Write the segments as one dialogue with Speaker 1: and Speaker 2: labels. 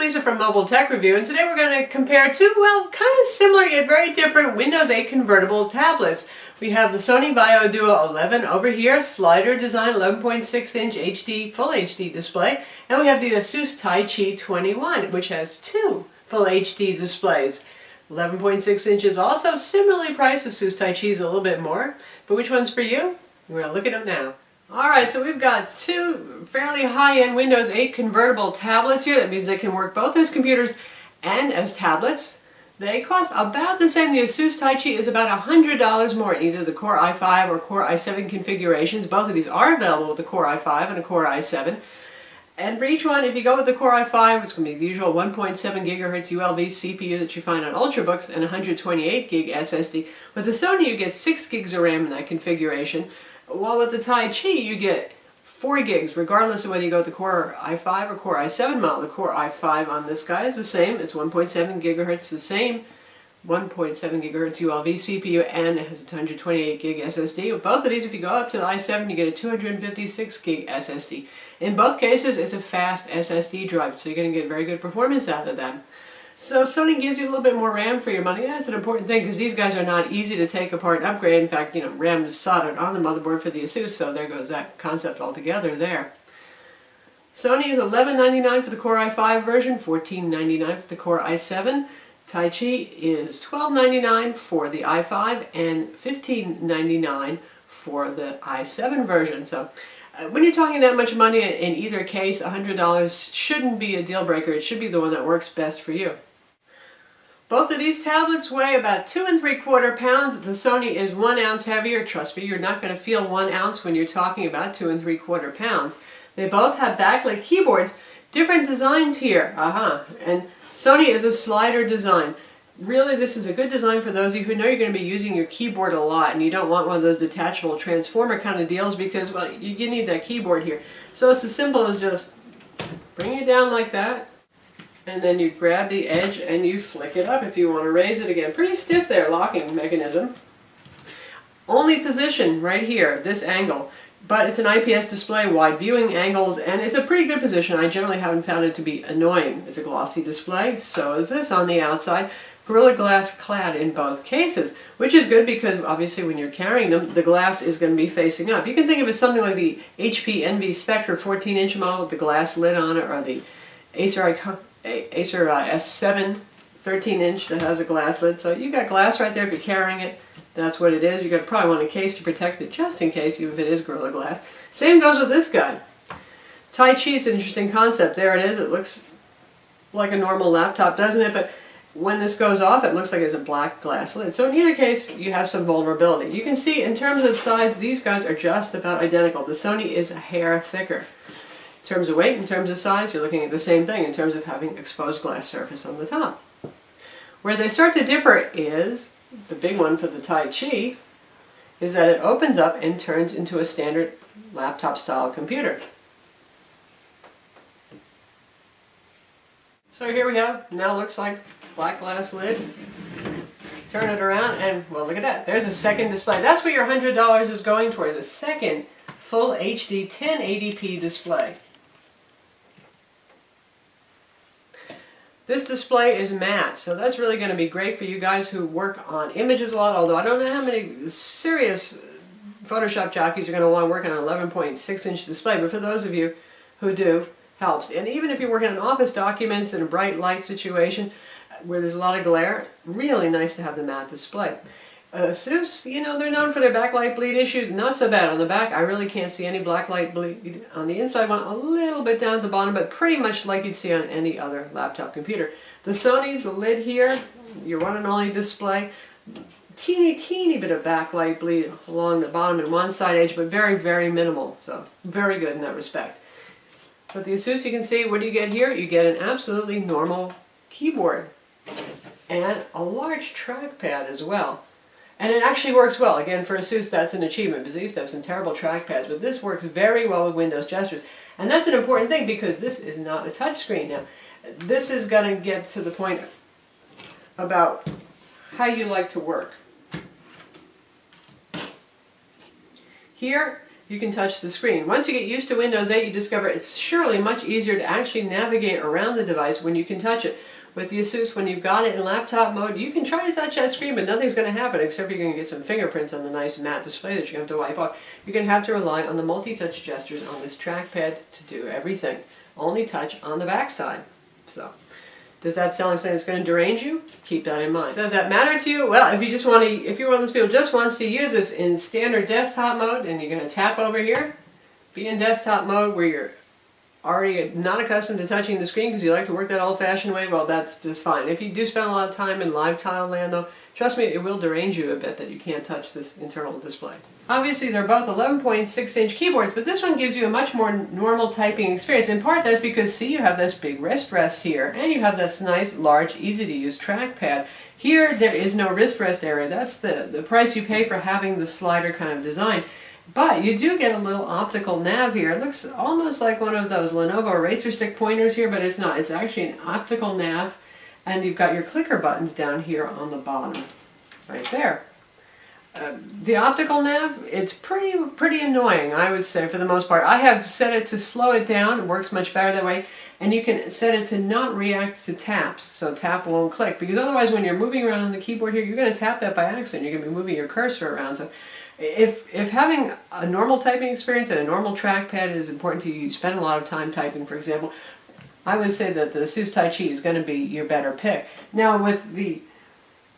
Speaker 1: Lisa from Mobile Tech Review, and today we're going to compare two, well, kind of similar yet very different Windows 8 convertible tablets. We have the Sony VAIO Duo 11 over here, slider design, 11.6-inch HD, full HD display, and we have the Asus Taichi 21, which has two full HD displays. 11.6 inches, also similarly priced. Asus Taichi is a little bit more, but which one's for you? We're going to look it up now. Alright, so we've got two fairly high-end Windows 8 convertible tablets here. That means they can work both as computers and as tablets. They cost about the same. The Asus Taichi is about $100 more in either the Core i5 or Core i7 configurations. Both of these are available with the Core i5 and a Core i7. And for each one, if you go with the Core i5, it's going to be the usual 1.7 gigahertz ULV CPU that you find on Ultrabooks and 128 gig SSD. With the Sony, you get 6 gigs of RAM in that configuration. While with the Taichi, you get 4 gigs, regardless of whether you go with the Core i5 or Core i7 model. The Core i5 on this guy is the same. It's 1.7 gigahertz, the same 1.7 gigahertz ULV CPU, and it has a 128 gig SSD. Both of these, if you go up to the i7, you get a 256 gig SSD. In both cases, it's a fast SSD drive, so you're going to get very good performance out of them. So Sony gives you a little bit more RAM for your money. That's an important thing because these guys are not easy to take apart and upgrade. In fact, RAM is soldered on the motherboard for the Asus, so there goes that concept altogether there. Sony is $11.99 for the Core i5 version, $14.99 for the Core i7. Taichi is $12.99 for the i5 and $15.99 for the i7 version. So when you're talking that much money, in either case, $100 shouldn't be a deal breaker. It should be the one that works best for you. Both of these tablets weigh about 2 3/4 pounds. The Sony is 1 ounce heavier. Trust me, you're not going to feel 1 ounce when you're talking about 2 3/4 pounds. They both have backlit keyboards. Different designs here. And Sony is a slider design. Really, this is a good design for those of you who know you're going to be using your keyboard a lot and you don't want one of those detachable transformer kind of deals because, well, you need that keyboard here. So it's as simple as just bring it down like that, and then you grab the edge and you flick it up if you want to raise it again. Pretty stiff there, locking mechanism. Only position right here, this angle. But it's an IPS display, wide viewing angles, and it's a pretty good position. I generally haven't found it to be annoying. It's a glossy display, so is this on the outside. Gorilla Glass clad in both cases, which is good because obviously when you're carrying them, the glass is going to be facing up. You can think of it as something like the HP Envy Spectre 14-inch model with the glass lid on it, or the Acer S7 13-inch that has a glass lid. So you got glass right there if you're carrying it. That's what it is. You're going to probably want a case to protect it just in case, even if it is Gorilla Glass. Same goes with this guy. Taichi, it's an interesting concept. There it is. It looks like a normal laptop, doesn't it? But when this goes off, it looks like it's a black glass lid. So in either case, you have some vulnerability. You can see in terms of size, these guys are just about identical. The Sony is a hair thicker. In terms of weight, in terms of size, you're looking at the same thing in terms of having exposed glass surface on the top. Where they start to differ is, the big one for the Taichi, is that it opens up and turns into a standard laptop style computer. So here we have, now looks like black glass lid. Turn it around and, well, look at that. There's a second display. That's what your $100 is going towards, a second full HD 1080p display. This display is matte, so that's really going to be great for you guys who work on images a lot, although I don't know how many serious Photoshop jockeys are going to want to work on an 11.6-inch display, but for those of you who do, helps. And even if you're working on office documents in a bright light situation where there's a lot of glare, really nice to have the matte display. Asus, they're known for their backlight bleed issues. Not so bad. On the back, I really can't see any blacklight bleed. On the inside one, a little bit down at the bottom, but pretty much like you'd see on any other laptop computer. The Sony, the lid here, your one and only display, teeny bit of backlight bleed along the bottom and one side edge, but very, very minimal. So very good in that respect. But the Asus, you can see, what do you get here? You get an absolutely normal keyboard and a large trackpad as well. And it actually works well. Again, for Asus, that's an achievement because they used to have some terrible trackpads, but this works very well with Windows gestures. And that's an important thing because this is not a touchscreen now. This is going to get to the point about how you like to work. Here, you can touch the screen. Once you get used to Windows 8, you discover it's surely much easier to actually navigate around the device when you can touch it. With the Asus, when you've got it in laptop mode, you can try to touch that screen, but nothing's going to happen except you're going to get some fingerprints on the nice matte display that you're going to have to wipe off. You're going to have to rely on the multi-touch gestures on this trackpad to do everything. Only touch on the back side. So, does that sound like something that's going to derange you? Keep that in mind. Does that matter to you? Well, if you're one of those people who just wants to use this in standard desktop mode, and you're going to tap over here, be in desktop mode where you're already not accustomed to touching the screen because you like to work that old-fashioned way, well, that's just fine. If you do spend a lot of time in live tile land, though, trust me, it will derange you a bit that you can't touch this internal display. Obviously, they're both 11.6-inch keyboards, but this one gives you a much more normal typing experience. In part, that's because, see, you have this big wrist rest here, and you have this nice, large, easy-to-use trackpad. Here, there is no wrist rest area. That's the price you pay for having the slider kind of design. But you do get a little optical nav here. It looks almost like one of those Lenovo Racer Stick pointers here, but it's not. It's actually an optical nav, and you've got your clicker buttons down here on the bottom, right there. The optical nav, it's pretty annoying, I would say, for the most part. I have set it to slow it down. It works much better that way. And you can set it to not react to taps, so tap won't click. Because otherwise, when you're moving around on the keyboard here, you're going to tap that by accident. You're going to be moving your cursor around. So if having a normal typing experience and a normal trackpad is important to you, you spend a lot of time typing, for example, I would say that the Asus Taichi is going to be your better pick. Now, with the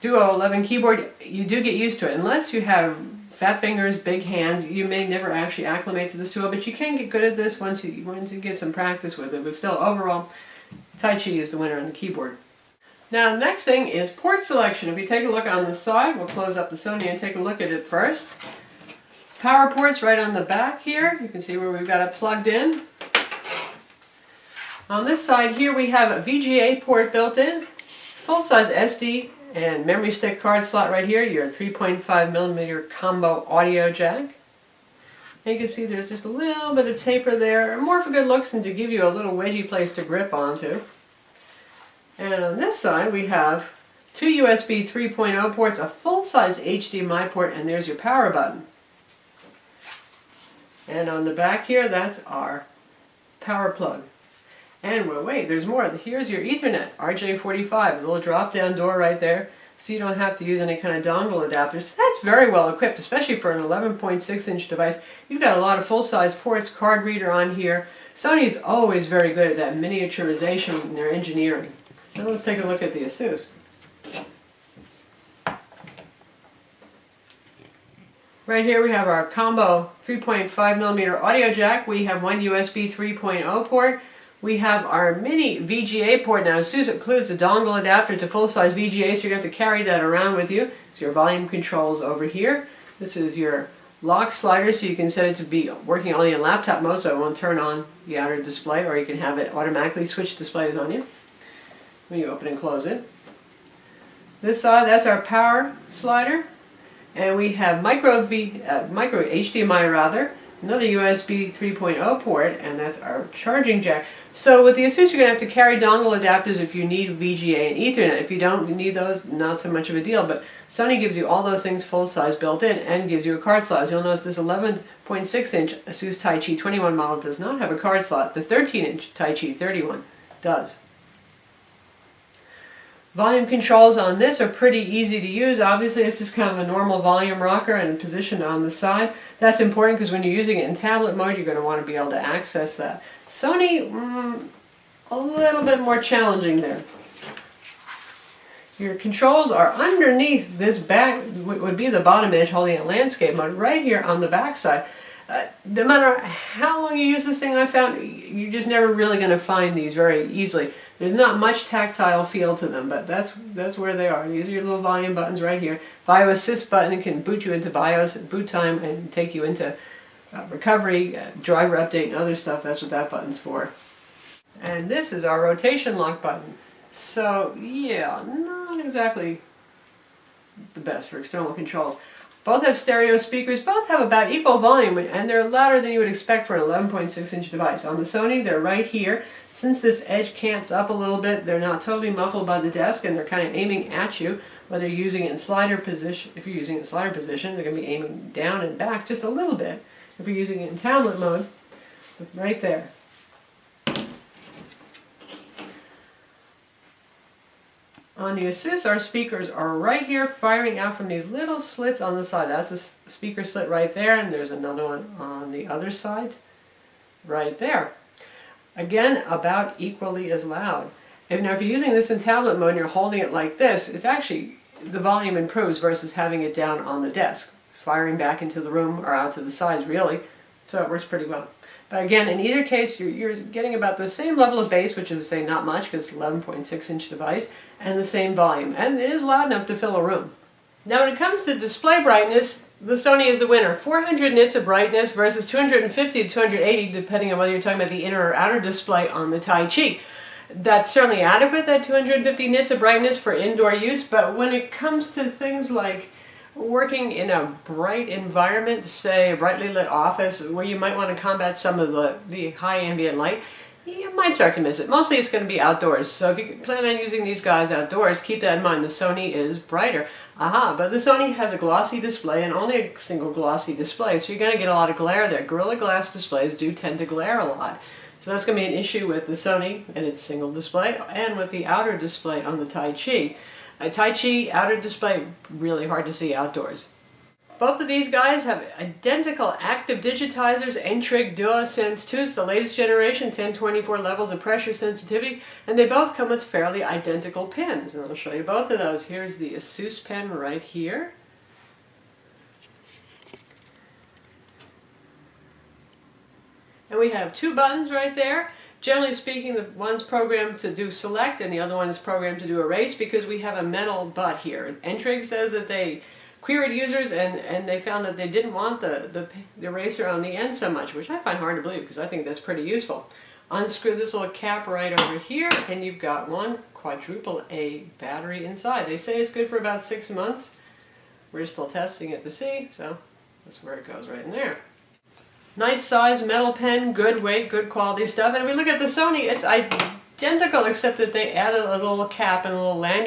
Speaker 1: Duo 11 keyboard, you do get used to it. Unless you have fat fingers, big hands, you may never actually acclimate to this tool, but you can get good at this once you get some practice with it. But still, overall, Taichi is the winner on the keyboard. Now, the next thing is port selection. If you take a look on the side, we'll close up the Sony and take a look at it first. Power ports right on the back here. You can see where we've got it plugged in. On this side here, we have a VGA port built in, full-size SD and memory stick card slot right here, your 3.5mm combo audio jack. And you can see there's just a little bit of taper there, more for good looks and to give you a little wedgy place to grip onto. And on this side we have two USB 3.0 ports, a full-size HDMI port, and there's your power button. And on the back here, that's our power plug. And well, wait, there's more. Here's your Ethernet, RJ45, a little drop-down door right there, so you don't have to use any kind of dongle adapters. So that's very well equipped, especially for an 11.6-inch device. You've got a lot of full-size ports, card reader on here. Sony's always very good at that miniaturization in their engineering. Now let's take a look at the Asus. Right here we have our combo 3.5mm audio jack. We have one USB 3.0 port. We have our mini VGA port. Now, Asus includes a dongle adapter to full-size VGA, so you're going to have to carry that around with you. So your volume controls over here. This is your lock slider, so you can set it to be working only in laptop mode, so it won't turn on the outer display, or you can have it automatically switch displays on you when you open and close it. This side, that's our power slider. And we have micro HDMI rather, another USB 3.0 port, and that's our charging jack. So with the Asus, you're going to have to carry dongle adapters if you need VGA and Ethernet. If you don't need those, not so much of a deal. But Sony gives you all those things full-size built in and gives you a card slot. As you'll notice, this 11.6-inch Asus Taichi 21 model does not have a card slot. The 13-inch Taichi 31 does. Volume controls on this are pretty easy to use. Obviously, it's just kind of a normal volume rocker and positioned on the side. That's important because when you're using it in tablet mode, you're going to want to be able to access that. Sony, a little bit more challenging there. Your controls are underneath this back, would be the bottom edge holding a landscape mode, right here on the back side. No matter how long you use this thing, I found you're just never really going to find these very easily. There's not much tactile feel to them, but that's where they are. These are your little volume buttons right here. VAIO assist button can boot you into BIOS at boot time and take you into recovery, driver update, and other stuff. That's what that button's for. And this is our rotation lock button. So yeah, not exactly the best for external controls. Both have stereo speakers, both have about equal volume, and they're louder than you would expect for an 11.6-inch device. On the Sony, they're right here. Since this edge cants up a little bit, they're not totally muffled by the desk, and they're kind of aiming at you, whether you're using it in slider position. If you're using it in slider position, they're going to be aiming down and back just a little bit. if you're using it in tablet mode, right there. On the Asus, our speakers are right here firing out from these little slits on the side. That's a speaker slit right there, and there's another one on the other side right there. Again, about equally as loud. And now if you're using this in tablet mode and you're holding it like this, it's actually, the volume improves versus having it down on the desk. Firing back into the room or out to the sides really, so it works pretty well. But again, in either case, you're getting about the same level of bass, which is, say, not much because it's 11.6-inch device, and the same volume. And it is loud enough to fill a room. Now when it comes to display brightness, the Sony is the winner. 400 nits of brightness versus 250 to 280, depending on whether you're talking about the inner or outer display on the Taichi. That's certainly adequate, that 250 nits of brightness for indoor use, but when it comes to things like working in a bright environment, say a brightly lit office where you might want to combat some of the high ambient light, you might start to miss it. Mostly it's going to be outdoors, so if you plan on using these guys outdoors, keep that in mind. The Sony is brighter. But the Sony has a glossy display and only a single glossy display, so you're going to get a lot of glare there. Gorilla Glass displays do tend to glare a lot. So that's going to be an issue with the Sony and its single display, and with the outer display on the Taichi. A Taichi outer display, really hard to see outdoors. Both of these guys have identical active digitizers, N-Trig DuoSense 2, it's the latest generation, 1024 levels of pressure sensitivity, and they both come with fairly identical pins. And I'll show you both of those. Here's the Asus pen right here. And we have two buttons right there. Generally speaking, the one's programmed to do select and the other one is programmed to do erase because we have a metal butt here. N-Trig says that they queried users and they found that they didn't want the eraser on the end so much, which I find hard to believe because I think that's pretty useful. Unscrew this little cap right over here and you've got one quadruple A battery inside. They say it's good for about 6 months. We're still testing it to see, so that's where it goes right in there. Nice size metal pen, good weight, good quality stuff. And if we look at the Sony, it's identical except that they added a little cap and a little lanyard